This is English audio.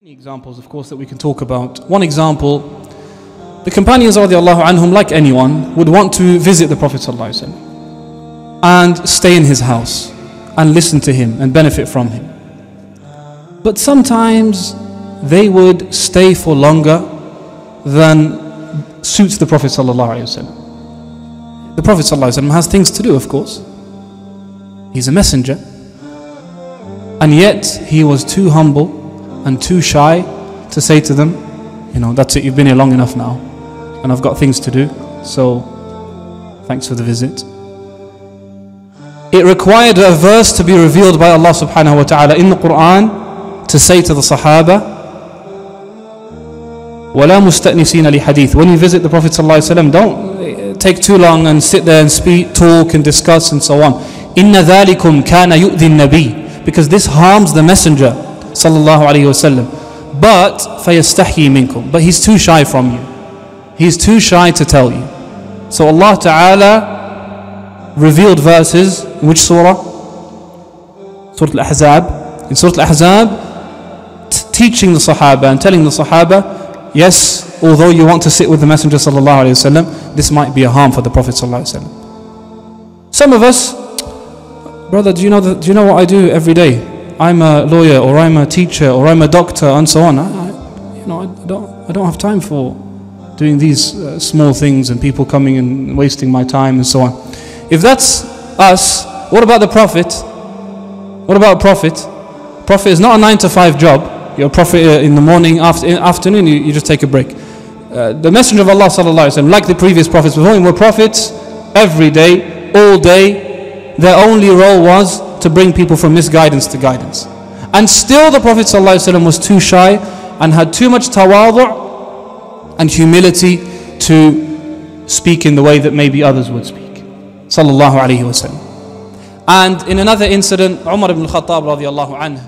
Examples, of course, that we can talk about. One example, the companions radiallahu anhum, like anyone, would want to visit the Prophet ﷺ and stay in his house and listen to him and benefit from him. But sometimes they would stay for longer than suits the Prophet ﷺ. The Prophet ﷺ has things to do, of course. He's a messenger. And yet he was too humble and too shy to say to them, you know, that's it, you've been here long enough now and I've got things to do, so thanks for the visit. It required a verse to be revealed by Allah subhanahu wa ta'ala in the Quran to say to the Sahaba, وَلَا مُسْتَأْنِسِينَ لِحَدِيثٍ. When you visit the Prophet ﷺ, don't take too long and sit there and speak, talk and discuss and so on. إِنَّ ذَلِكُمْ كَانَ يُؤْذِي النَّبِيِّ. Because this harms the messenger sallallahu alayhi wasallam. But فَيَسْتَحْيِي مِنْكُمْ. But he's too shy from you. He's too shy to tell you. So Allah Ta'ala revealed verses in which surah? Surah Al-Ahzab. In Surah Al-Ahzab, teaching the Sahaba and telling the Sahaba, yes, although you want to sit with the Messenger sallallahu alayhi wasallam, this might be a harm for the Prophet sallallahu alayhi wasallam. Some of us, brother, do you know what I do every day? I'm a lawyer, or I'm a teacher, or I'm a doctor, and so on. I don't have time for doing these small things and people coming and wasting my time and so on. If that's us, what about the Prophet? What about a Prophet? Prophet is not a 9-to-5 job. You're a Prophet in the morning, afternoon, you just take a break. The Messenger of Allah sallallahu alaihi wasallam, like the previous prophets before him, were prophets every day, all day. Their only role was to bring people from misguidance to guidance. And still the Prophet ﷺ was too shy and had too much tawadu' and humility to speak in the way that maybe others would speak. Sallallahu alayhi wa sallam. And in another incident, Umar ibn al-Khattab radiallahu anhu